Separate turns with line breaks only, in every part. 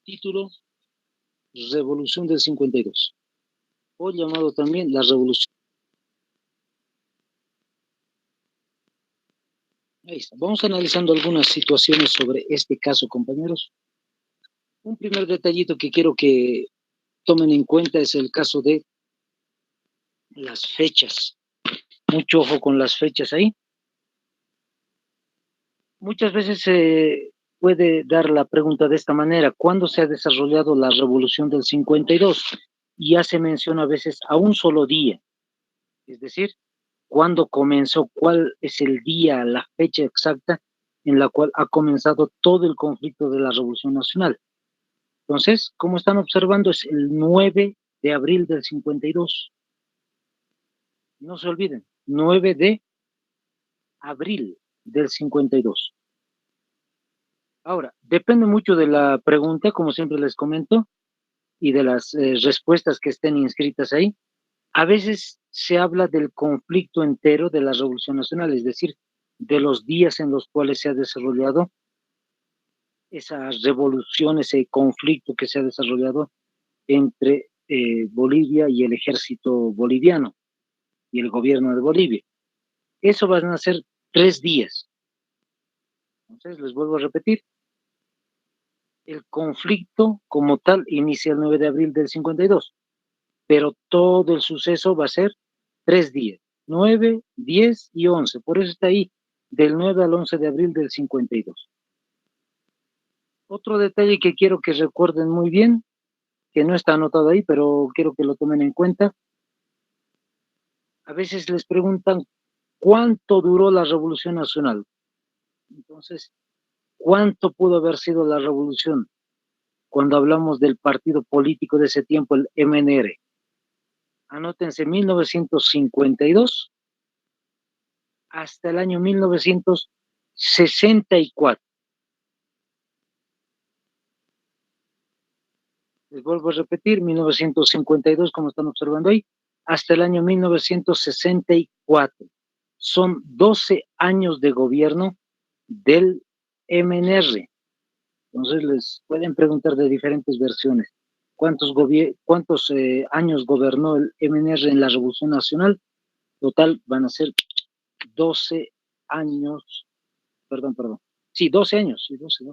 Título: Revolución del 52, o llamado también la Revolución. Ahí está. Vamos analizando algunas situaciones sobre este caso, compañeros. Un primer detallito que quiero que tomen en cuenta es el caso de las fechas. Mucho ojo con las fechas ahí. Muchas veces se puede dar la pregunta de esta manera: ¿cuándo se ha desarrollado la Revolución del 52? Y ya se menciona a veces a un solo día, es decir, cuándo comenzó, cuál es el día, la fecha exacta en la cual ha comenzado todo el conflicto de la Revolución Nacional. Entonces, como están observando, es el 9 de abril del 52. No se olviden, 9 de abril del 52. Ahora, depende mucho de la pregunta, como siempre les comento, y de las respuestas que estén inscritas ahí. A veces se habla del conflicto entero de la Revolución Nacional, es decir, de los días en los cuales se ha desarrollado esa revolución, ese conflicto que se ha desarrollado entre Bolivia y el ejército boliviano y el gobierno de Bolivia. Eso van a ser 3 días. Entonces, les vuelvo a repetir, el conflicto como tal inicia el 9 de abril del 52, pero todo el suceso va a ser 3 días, 9, 10 y 11. Por eso está ahí, del 9 al 11 de abril del 52. Otro detalle que quiero que recuerden muy bien, que no está anotado ahí, pero quiero que lo tomen en cuenta. A veces les preguntan cuánto duró la Revolución Nacional. Entonces, ¿cuánto pudo haber sido la revolución? Cuando hablamos del partido político de ese tiempo, el MNR. Anótense 1952 hasta el año 1964. Les vuelvo a repetir, 1952, como están observando ahí, hasta el año 1964. Son 12 años de gobierno del MNR. Entonces les pueden preguntar de diferentes versiones. ¿Cuántos años gobernó el MNR en la Revolución Nacional? Total van a ser 12 años, perdón. Sí, 12 años, sí, 12.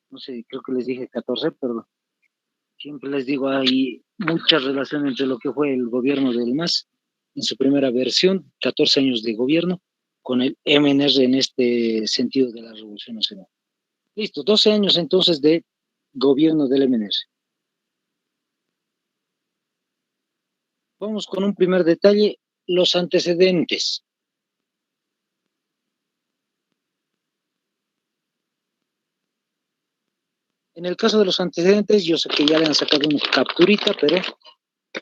No sé, creo que les dije 14, perdón. Siempre les digo, hay mucha relación entre lo que fue el gobierno del MAS en su primera versión, 14 años de gobierno, con el MNR en este sentido de la Revolución Nacional. Listo, 12 años entonces de gobierno del MNR. Vamos con un primer detalle, los antecedentes. En el caso de los antecedentes, yo sé que ya le han sacado una capturita, pero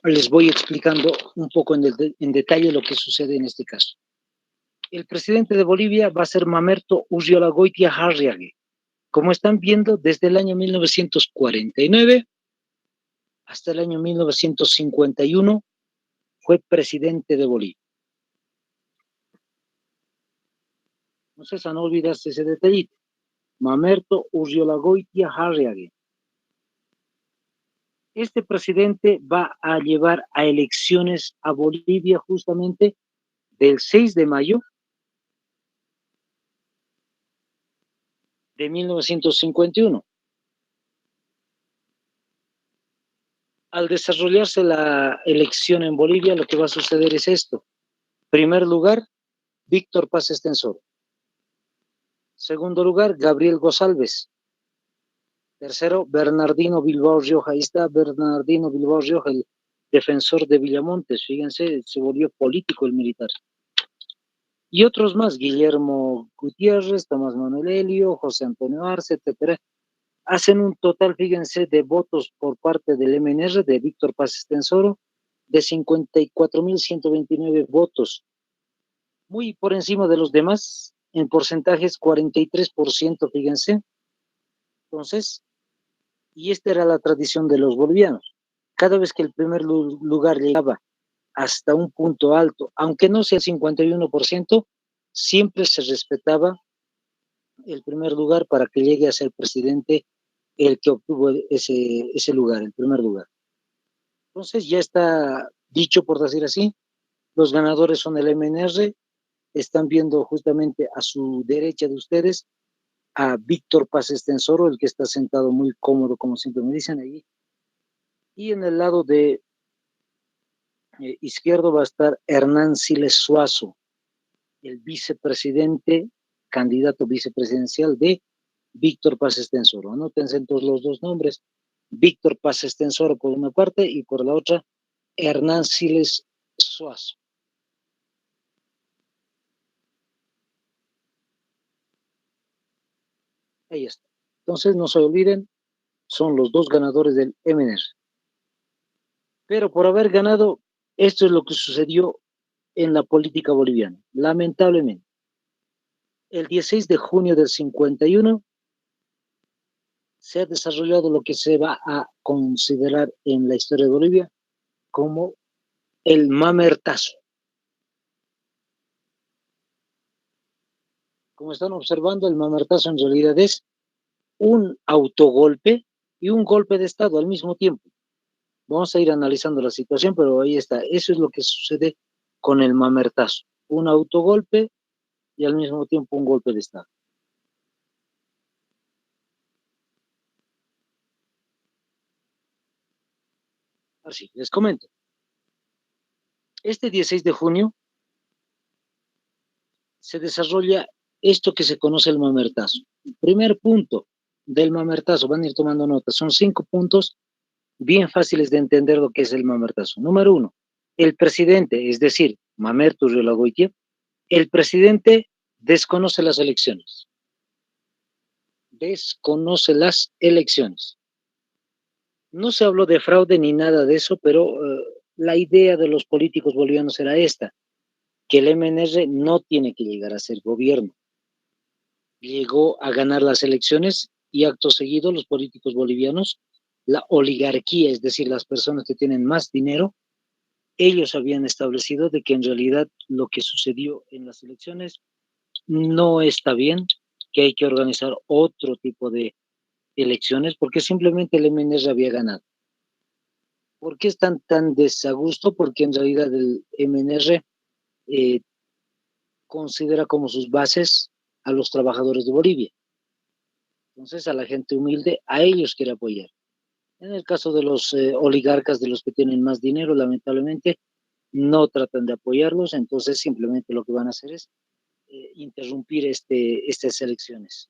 les voy explicando un poco en detalle lo que sucede en este caso. El presidente de Bolivia va a ser Mamerto Urriola-Goitia Harriague. Como están viendo, desde el año 1949 hasta el año 1951 fue presidente de Bolivia. No se no olvidarse ese detallito. Mamerto Urriola-Goitia Harriague. Este presidente va a llevar a elecciones a Bolivia justamente del 6 de mayo de 1951. Al desarrollarse la elección en Bolivia, lo que va a suceder es esto. Primer lugar, Víctor Paz Estenssoro. Segundo lugar, Gabriel González. Tercero, Bernardino Bilbao Rioja. Ahí está Bernardino Bilbao Rioja, el defensor de Villamontes. Fíjense, se volvió político el militar. Y otros más, Guillermo Gutiérrez, Tomás Manuel Helio, José Antonio Arce, etcétera. Hacen un total, fíjense, de votos por parte del MNR, de Víctor Paz Estenssoro, de 54.129 votos, muy por encima de los demás, en porcentajes 43%, fíjense. Entonces, y esta era la tradición de los bolivianos. Cada vez que el primer lugar llegaba hasta un punto alto, aunque no sea el 51%, siempre se respetaba el primer lugar para que llegue a ser presidente el que obtuvo ese lugar, el primer lugar. Entonces ya está dicho, por decir así, los ganadores son el MNR, están viendo justamente a su derecha de ustedes a Víctor Paz Estensoro, el que está sentado muy cómodo, como siempre me dicen ahí, y en el lado de izquierdo va a estar Hernán Siles Suazo, el vicepresidente, candidato vicepresidencial de Víctor Paz Estensoro. Anótense entonces los dos nombres, Víctor Paz Estensoro por una parte y por la otra Hernán Siles Suazo. Ahí está. Entonces no se olviden, son los dos ganadores del MNR. Pero por haber ganado, esto es lo que sucedió en la política boliviana, lamentablemente. El 16 de junio del 51 se ha desarrollado lo que se va a considerar en la historia de Bolivia como el mamertazo. Como están observando, el mamertazo en realidad es un autogolpe y un golpe de Estado al mismo tiempo. Vamos a ir analizando la situación, pero ahí está. Eso es lo que sucede con el mamertazo. Un autogolpe y al mismo tiempo un golpe de Estado. Así, les comento. Este 16 de junio se desarrolla esto que se conoce el mamertazo. Primer punto del mamertazo, van a ir tomando nota, son 5 puntos bien fáciles de entender lo que es el mamertazo. Número 1, el presidente, es decir, Mamerto Urriola, el presidente desconoce las elecciones. Desconoce las elecciones. No se habló de fraude ni nada de eso, pero la idea de los políticos bolivianos era esta, que el MNR no tiene que llegar a ser gobierno. Llegó a ganar las elecciones y acto seguido los políticos bolivianos, la oligarquía, es decir, las personas que tienen más dinero, ellos habían establecido de que en realidad lo que sucedió en las elecciones no está bien, que hay que organizar otro tipo de elecciones porque simplemente el MNR había ganado. ¿Por qué están tan desagusto? Porque en realidad el MNR eh, considera como sus bases a los trabajadores de Bolivia. Entonces, a la gente humilde, a ellos quiere apoyar. En el caso de los oligarcas, de los que tienen más dinero, lamentablemente, no tratan de apoyarlos, entonces simplemente lo que van a hacer es interrumpir estas elecciones.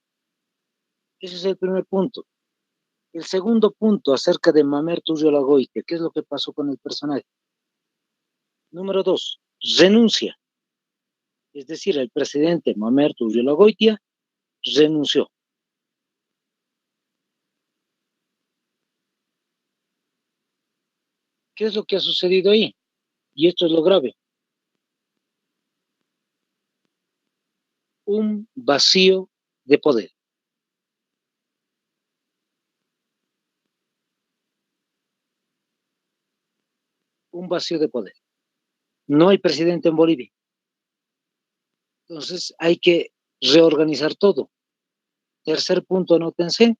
Ese es el primer punto. El segundo punto acerca de Mamerto Urriola, ¿qué es lo que pasó con el personaje? Número 2, renuncia. Es decir, el presidente Mamerto Urriola renunció. ¿Qué es lo que ha sucedido ahí? Y esto es lo grave. Un vacío de poder. Un vacío de poder. No hay presidente en Bolivia. Entonces hay que reorganizar todo. Tercer punto, anótense,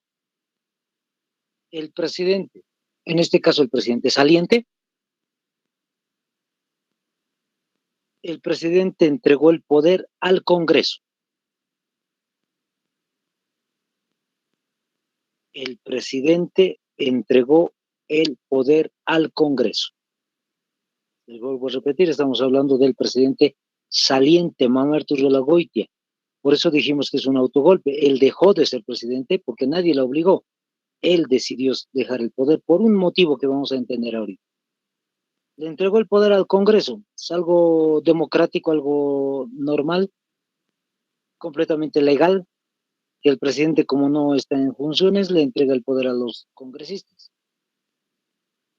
el presidente, en este caso el presidente saliente, el presidente entregó el poder al Congreso. El presidente entregó el poder al Congreso. Les vuelvo a repetir, estamos hablando del presidente saliente, Mamerto Urriola. Por eso dijimos que es un autogolpe. Él dejó de ser presidente porque nadie lo obligó. Él decidió dejar el poder por un motivo que vamos a entender ahorita. Le entregó el poder al Congreso. Es algo democrático, algo normal, completamente legal, que el presidente, como no está en funciones, le entrega el poder a los congresistas.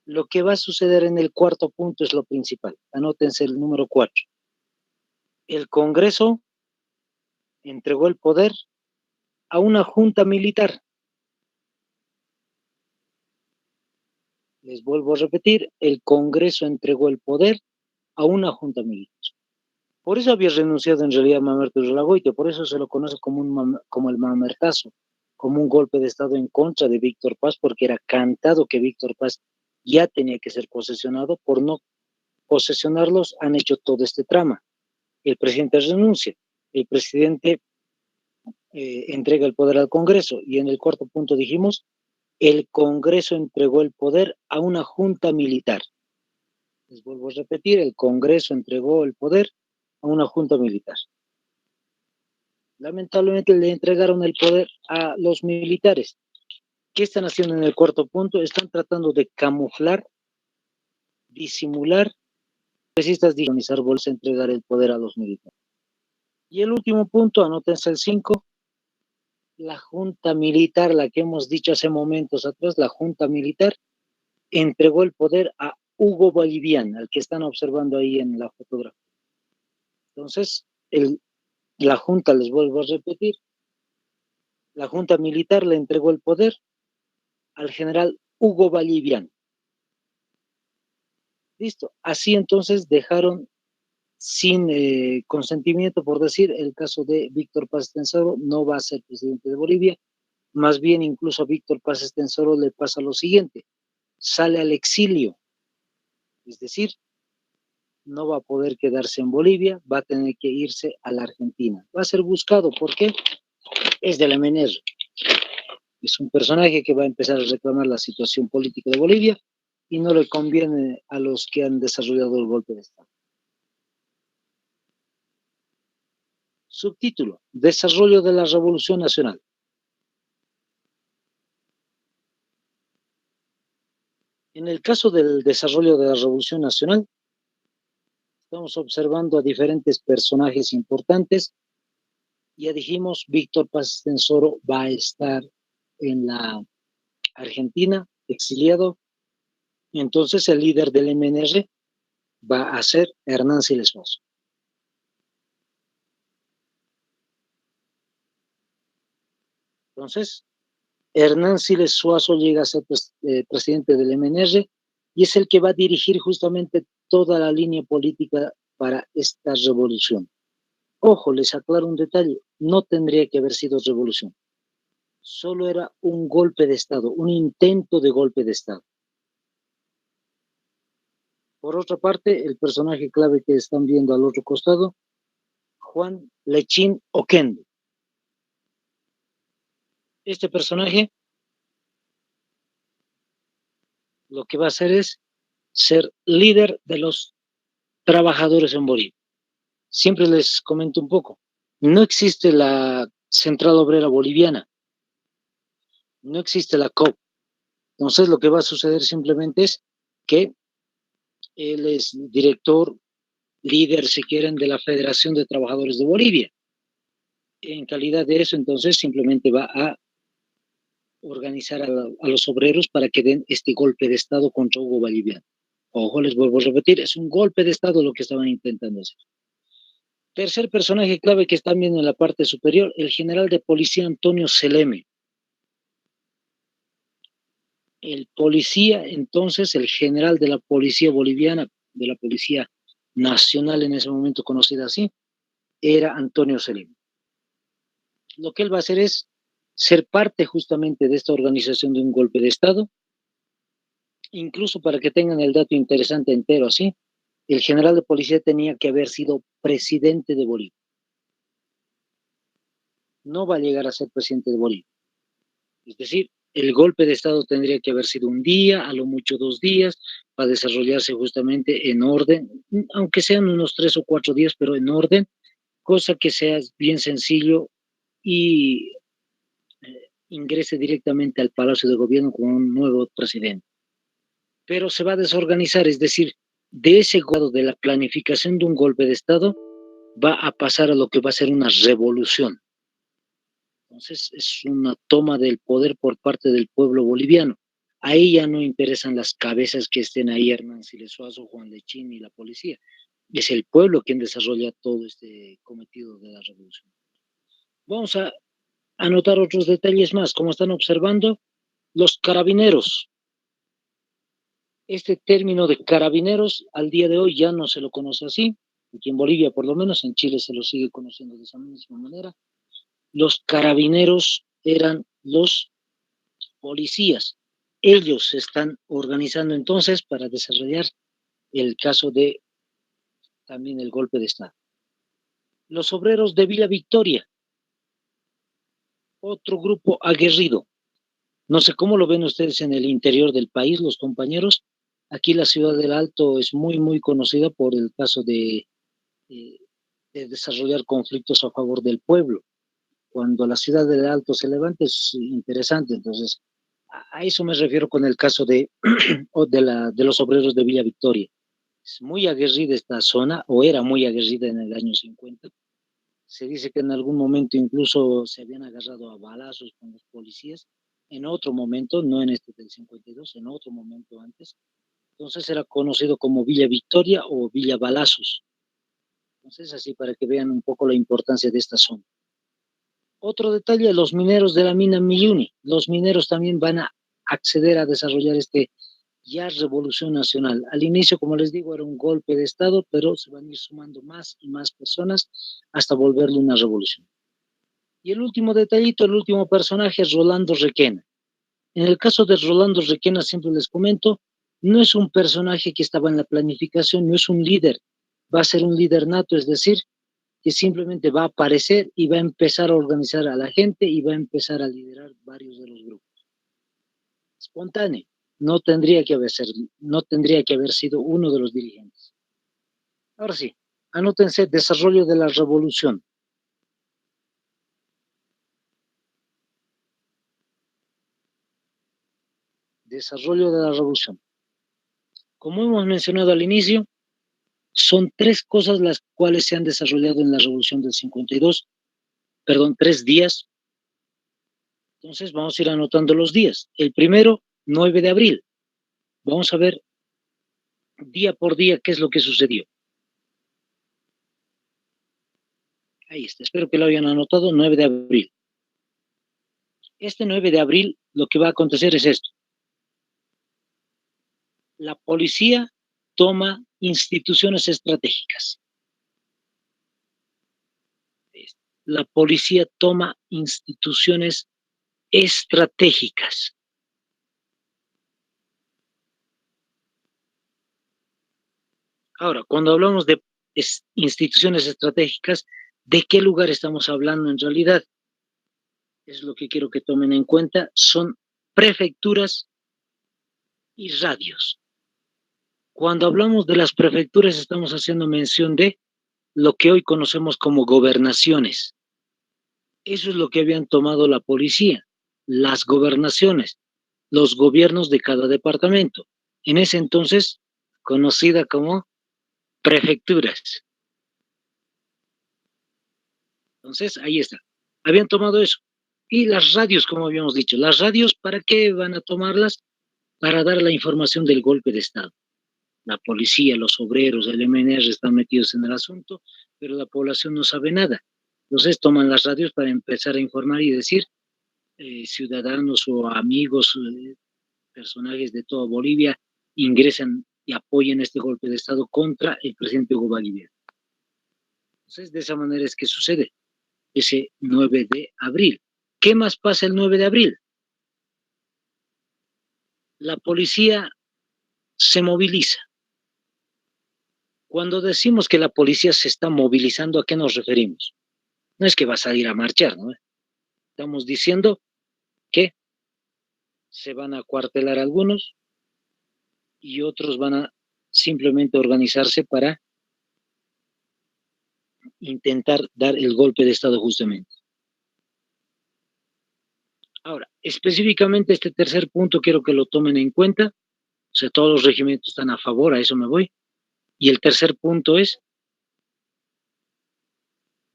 Lo que va a suceder en el cuarto punto es lo principal. Anótense el número 4. El Congreso entregó el poder a una junta militar. Les vuelvo a repetir, el Congreso entregó el poder a una junta militar. Por eso había renunciado en realidad Mamerto Urriola, por eso se lo conoce como el mamertazo, como un golpe de Estado en contra de Víctor Paz, porque era cantado que Víctor Paz ya tenía que ser posesionado. Por no posesionarlos han hecho todo este trama. El presidente renuncia, el presidente entrega el poder al Congreso, y en el cuarto punto dijimos, el Congreso entregó el poder a una junta militar. Les vuelvo a repetir, el Congreso entregó el poder a una junta militar. Lamentablemente le entregaron el poder a los militares. ¿Qué están haciendo en el cuarto punto? Están tratando de camuflar, disimular, precisas disionizar, volverse a entregar el poder a los militares. Y el último punto, anótense el 5, la junta militar, la que hemos dicho hace momentos atrás, la junta militar entregó el poder a Hugo Bolivian, al que están observando ahí en la fotografía. Entonces, la junta, les vuelvo a repetir, la junta militar le entregó el poder al general Hugo Bolivian. Listo. Así entonces dejaron sin consentimiento, por decir, el caso de Víctor Paz Estenssoro, no va a ser presidente de Bolivia. Más bien, incluso a Víctor Paz Estenssoro le pasa lo siguiente: sale al exilio, es decir, no va a poder quedarse en Bolivia, va a tener que irse a la Argentina. Va a ser buscado, ¿por qué? Es de la MNR. Es un personaje que va a empezar a reclamar la situación política de Bolivia y no le conviene a los que han desarrollado el golpe de Estado. Subtítulo: Desarrollo de la Revolución Nacional. En el caso del desarrollo de la Revolución Nacional, estamos observando a diferentes personajes importantes. Ya dijimos, Víctor Paz Estenssoro va a estar en la Argentina, exiliado. Entonces el líder del MNR va a ser Hernán Siles Suazo. Entonces, Hernán Siles Suazo llega a ser presidente del MNR y es el que va a dirigir justamente toda la línea política para esta revolución. Ojo, les aclaro un detalle, no tendría que haber sido revolución. Solo era un golpe de Estado, un intento de golpe de Estado. Por otra parte, el personaje clave que están viendo al otro costado, Juan Lechín Oquendo. Este personaje lo que va a hacer es ser líder de los trabajadores en Bolivia. Siempre les comento un poco, no existe la Central Obrera Boliviana, no existe la COP. Entonces lo que va a suceder simplemente es que él es director, líder, si quieren, de la Federación de Trabajadores de Bolivia. En calidad de eso, entonces, simplemente va a organizar a los obreros para que den este golpe de Estado contra Hugo Bolivian. Ojo, les vuelvo a repetir, es un golpe de Estado lo que estaban intentando hacer. Tercer personaje clave que están viendo en la parte superior, el general de policía Antonio Seleme. El policía, entonces, el general de la policía boliviana, de la policía nacional en ese momento conocida así, era Antonio Seleme. Lo que él va a hacer es ser parte justamente de esta organización de un golpe de Estado. Incluso para que tengan el dato interesante entero así, el general de policía tenía que haber sido presidente de Bolivia. No va a llegar a ser presidente de Bolivia. Es decir, el golpe de Estado tendría que haber sido un día, a lo mucho 2 días, para desarrollarse justamente en orden, aunque sean unos 3 o 4 días, pero en orden, cosa que sea bien sencillo y ingrese directamente al Palacio de Gobierno con un nuevo presidente. Pero se va a desorganizar, es decir, de ese grado de la planificación de un golpe de Estado va a pasar a lo que va a ser una revolución. Entonces es una toma del poder por parte del pueblo boliviano. Ahí ya no interesan las cabezas que estén ahí, Hernán Siles Suazo, Juan Lechín y la policía. Es el pueblo quien desarrolla todo este cometido de la revolución. Vamos a anotar otros detalles más. Como están observando, los carabineros. Este término de carabineros al día de hoy ya no se lo conoce así, aquí en Bolivia por lo menos, en Chile se lo sigue conociendo de esa misma manera. Los carabineros eran los policías. Ellos se están organizando entonces para desarrollar el caso de también el golpe de Estado. Los obreros de Villa Victoria, otro grupo aguerrido. No sé cómo lo ven ustedes en el interior del país, los compañeros. Aquí la ciudad del Alto es muy, muy conocida por el caso eh, de desarrollar conflictos a favor del pueblo. Cuando la ciudad del Alto se levanta es interesante. Entonces, a eso me refiero con el caso de los obreros de Villa Victoria. Es muy aguerrida esta zona, o era muy aguerrida en el año 50. Se dice que en algún momento incluso se habían agarrado a balazos con los policías. En otro momento, no en este del 52, en otro momento antes. Entonces era conocido como Villa Victoria o Villa Balazos. Entonces, así para que vean un poco la importancia de esta zona. Otro detalle, los mineros de la mina Miyuni. Los mineros también van a acceder a desarrollar ya revolución nacional. Al inicio, como les digo, era un golpe de Estado, pero se van a ir sumando más y más personas hasta volverlo una revolución. Y el último detallito, el último personaje es Rolando Requena. En el caso de Rolando Requena, siempre les comento, no es un personaje que estaba en la planificación, no es un líder, va a ser un líder nato, es decir, que simplemente va a aparecer y va a empezar a organizar a la gente y va a empezar a liderar varios de los grupos. Espontáneo, no tendría que haber sido uno de los dirigentes. Ahora sí, anótense desarrollo de la revolución. Desarrollo de la revolución. Como hemos mencionado al inicio, son tres cosas las cuales se han desarrollado en la revolución del 52, perdón, 3 días. Entonces vamos a ir anotando los días. El primero, 9 de abril. Vamos a ver día por día qué es lo que sucedió. Ahí está, espero que lo hayan anotado, 9 de abril. Este 9 de abril lo que va a acontecer es esto. La policía toma instituciones estratégicas. La policía toma instituciones estratégicas. Ahora, cuando hablamos de instituciones estratégicas, ¿de qué lugar estamos hablando en realidad? Es lo que quiero que tomen en cuenta, son prefecturas y radios. Cuando hablamos de las prefecturas estamos haciendo mención de lo que hoy conocemos como gobernaciones. Eso es lo que habían tomado la policía, las gobernaciones, los gobiernos de cada departamento. En ese entonces, conocida como prefecturas. Entonces, ahí está. Habían tomado eso. Y las radios, como habíamos dicho, las radios, ¿para qué van a tomarlas? Para dar la información del golpe de Estado. La policía, los obreros, el MNR están metidos en el asunto, pero la población no sabe nada. Entonces toman las radios para empezar a informar y decir, ciudadanos o amigos, personajes de toda Bolivia, ingresan y apoyen este golpe de Estado contra el presidente Hugo Bolívar. Entonces, de esa manera es que sucede ese 9 de abril. ¿Qué más pasa el 9 de abril? La policía se moviliza. Cuando decimos que la policía se está movilizando, ¿a qué nos referimos? No es que va a salir a marchar, ¿no? Estamos diciendo que se van a acuartelar algunos y otros van a simplemente organizarse para intentar dar el golpe de Estado justamente. Ahora, específicamente este tercer punto quiero que lo tomen en cuenta. O sea, todos los regimientos están a favor, a eso me voy. Y el tercer punto es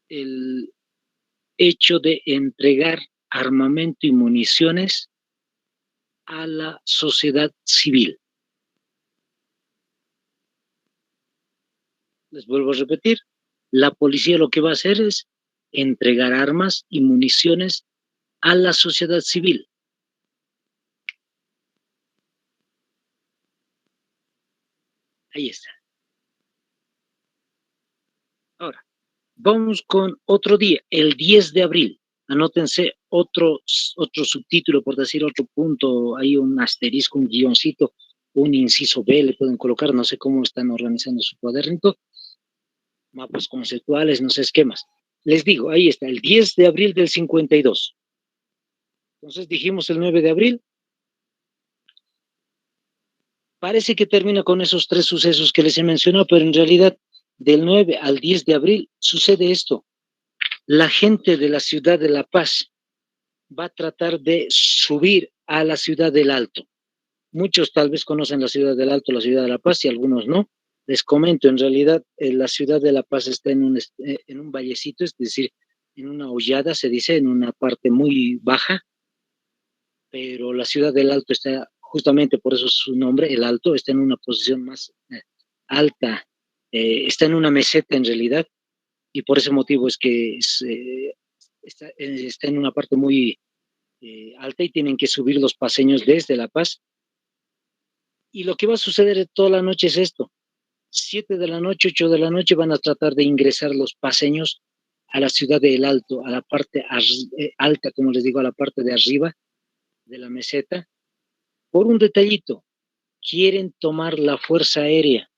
el hecho de entregar armamento y municiones a la sociedad civil. Les vuelvo a repetir, la policía lo que va a hacer es entregar armas y municiones a la sociedad civil. Ahí está. Ahora, vamos con otro día, el 10 de abril. Anótense otro subtítulo, por decir otro punto, hay un asterisco, un guioncito, un inciso B, le pueden colocar, no sé cómo están organizando su cuadernito, mapas conceptuales, no sé, esquemas. Les digo, ahí está, el 10 de abril del 52. Entonces dijimos el 9 de abril. Parece que termina con esos tres sucesos que les he mencionado, pero en realidad del 9 al 10 de abril sucede esto. La gente de la ciudad de La Paz va a tratar de subir a la ciudad del Alto. Muchos tal vez conocen la ciudad del Alto, la ciudad de La Paz, y algunos no. Les comento, en realidad la ciudad de La Paz está en un vallecito, es decir, en una hollada, se dice, en una parte muy baja, pero la ciudad del Alto está, justamente por eso su nombre, el Alto, está en una posición más alta, está en una meseta en realidad, y por ese motivo es que está en una parte muy alta y tienen que subir los paseños desde La Paz. Y lo que va a suceder toda la noche es esto. 7 de la noche, 8 de la noche van a tratar de ingresar los paseños a la ciudad del Alto, a la parte alta, como les digo, a la parte de arriba de la meseta, por un detallito. Quieren tomar la Fuerza Aérea.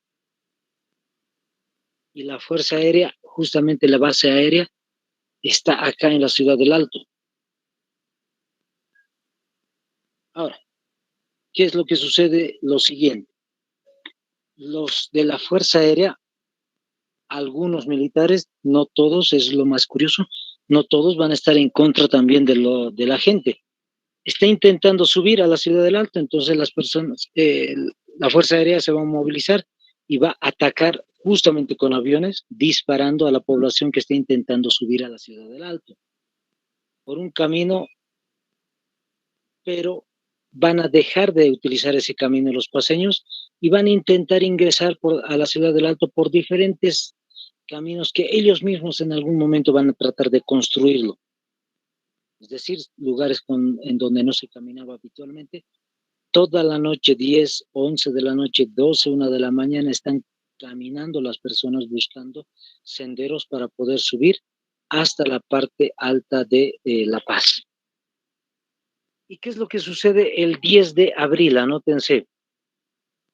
Y la Fuerza Aérea, justamente la base aérea, está acá en la ciudad del Alto. Ahora, ¿qué es lo que sucede? Lo siguiente. Los de la Fuerza Aérea, algunos militares, no todos, es lo más curioso, no todos van a estar en contra también de la gente. Está intentando subir a la ciudad del Alto, entonces las personas, la Fuerza Aérea se va a movilizar y va a atacar justamente con aviones, disparando a la población que está intentando subir a la ciudad del Alto. Por un camino, pero van a dejar de utilizar ese camino los paseños y van a intentar ingresar a la ciudad del Alto por diferentes caminos que ellos mismos en algún momento van a tratar de construirlo. Es decir, lugares en donde no se caminaba habitualmente. Toda la noche, 10, 11 de la noche, 12, 1 de la mañana, están caminando las personas buscando senderos para poder subir hasta la parte alta de La Paz. ¿Y qué es lo que sucede el 10 de abril? Anótense.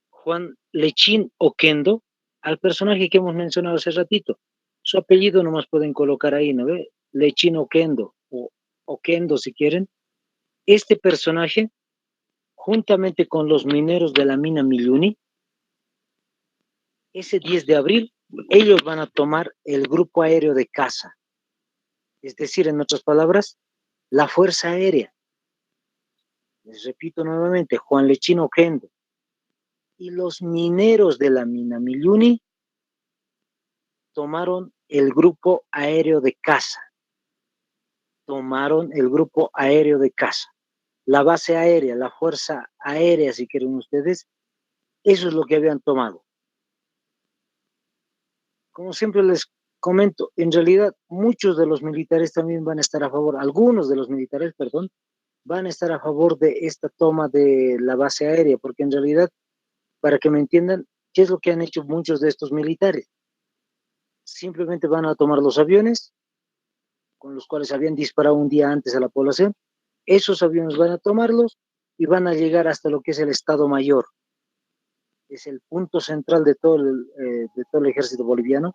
Juan Lechín Oquendo, al personaje que hemos mencionado hace ratito. Su apellido nomás pueden colocar ahí, ¿no ve? Lechín Oquendo, o Oquendo si quieren. Este personaje, juntamente con los mineros de la mina Milluni, ese 10 de abril, ellos van a tomar el grupo aéreo de caza. Es decir, en otras palabras, la Fuerza Aérea. Les repito nuevamente, Juan Lechín Oquendo. Y los mineros de la mina Milluni tomaron el grupo aéreo de caza. Tomaron el grupo aéreo de caza. La base aérea, la fuerza aérea, si quieren ustedes, eso es lo que habían tomado. Como siempre les comento, en realidad muchos de los militares también van a estar a favor, algunos de los militares, perdón, van a estar a favor de esta toma de la base aérea, porque en realidad, para que me entiendan, ¿qué es lo que han hecho muchos de estos militares? Simplemente van a tomar los aviones, con los cuales habían disparado un día antes a la población, esos aviones van a tomarlos y van a llegar hasta lo que es el Estado Mayor, es el punto central de todo el ejército boliviano.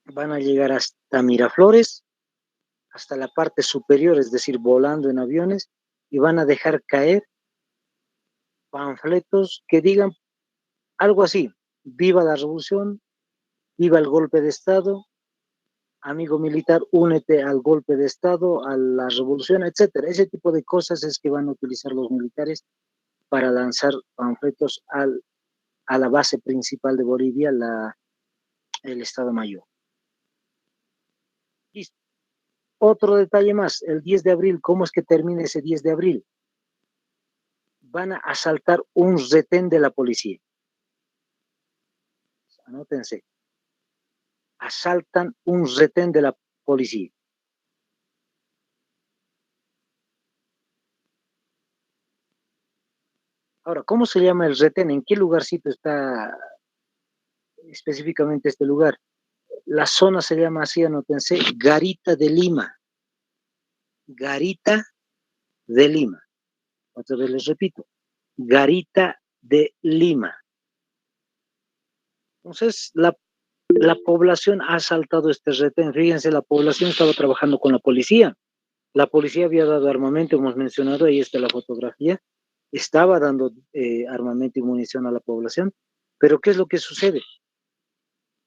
Van a llegar hasta Miraflores, hasta la parte superior, es decir, volando en aviones, y van a dejar caer panfletos que digan algo así: viva la revolución, viva el golpe de Estado, amigo militar, únete al golpe de Estado, a la revolución, etcétera. Ese tipo de cosas es que van a utilizar los militares para lanzar panfletos a la base principal de Bolivia, el Estado Mayor. Listo. Otro detalle más, el 10 de abril, ¿cómo es que termina ese 10 de abril? Van a asaltar un retén de la policía. Anótense. Asaltan un retén de la policía. Ahora, ¿cómo se llama el retén? ¿En qué lugarcito está específicamente este lugar? La zona se llama así, anótense, Garita de Lima. Garita de Lima. Otra vez les repito, Garita de Lima. Entonces, la población ha asaltado este retén. Fíjense, la población estaba trabajando con la policía. La policía había dado armamento, hemos mencionado, ahí está la fotografía. Estaba dando armamento y munición a la población. Pero ¿qué es lo que sucede?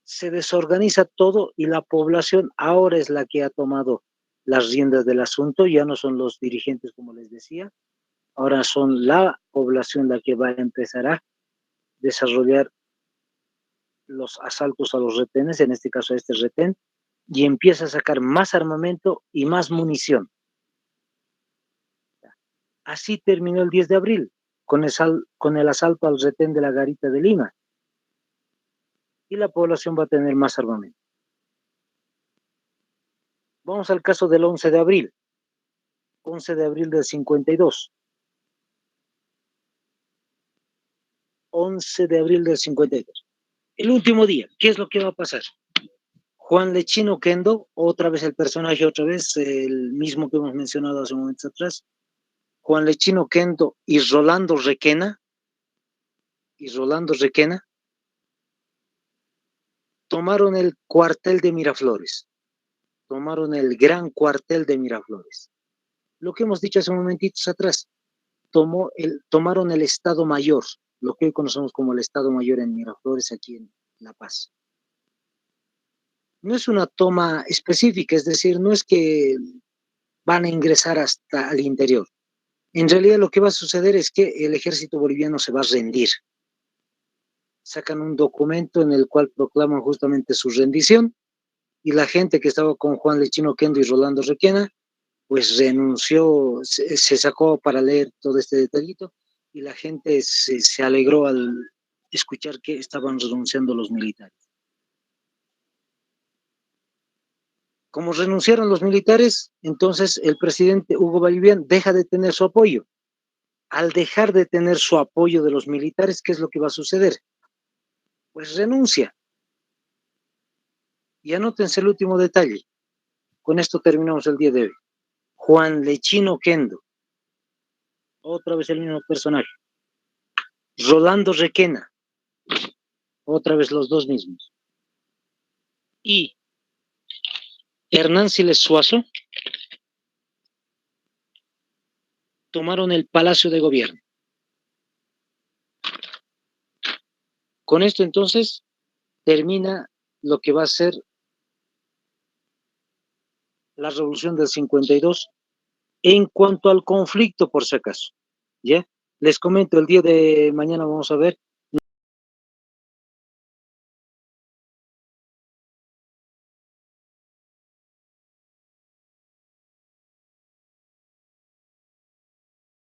Se desorganiza todo y la población ahora es la que ha tomado las riendas del asunto. Ya no son los dirigentes, como les decía. Ahora son la población la que va a empezar a desarrollar los asaltos a los retenes, en este caso a este retén, y empieza a sacar más armamento y más munición. Así terminó el 10 de abril, con el asalto al retén de la Garita de Lima. Y la población va a tener más armamento. Vamos al caso del 11 de abril. 11 de abril del 52. 11 de abril del 52. El último día, ¿qué es lo que va a pasar? Juan Lechino Kendo, otra vez el personaje, otra vez el mismo que hemos mencionado hace momentos atrás, Juan Lechino Kendo y Rolando Requena, tomaron el cuartel de Miraflores, tomaron el gran cuartel de Miraflores. Lo que hemos dicho hace momentitos atrás, tomaron el Estado Mayor, lo que hoy conocemos como el Estado Mayor en Miraflores, aquí en La Paz. No es una toma específica, es decir, no es que van a ingresar hasta el interior. En realidad lo que va a suceder es que el ejército boliviano se va a rendir. Sacan un documento en el cual proclaman justamente su rendición y la gente que estaba con Juan Lechino Kendo y Rolando Requena, pues renunció, se sacó para leer todo este detallito y la gente se alegró al escuchar que estaban renunciando los militares. Como renunciaron los militares, entonces el presidente Hugo Ballivián deja de tener su apoyo. Al dejar de tener su apoyo de los militares, ¿qué es lo que va a suceder? Pues renuncia. Y anótense el último detalle. Con esto terminamos el día de hoy. Juan Lechino Kendo, otra vez el mismo personaje. Rolando Requena, otra vez los dos mismos. Y Hernán Siles Suazo tomaron el Palacio de Gobierno. Con esto entonces termina lo que va a ser la revolución del 52 en cuanto al conflicto, por si acaso. ¿Ya? Les comento, el día de mañana vamos a ver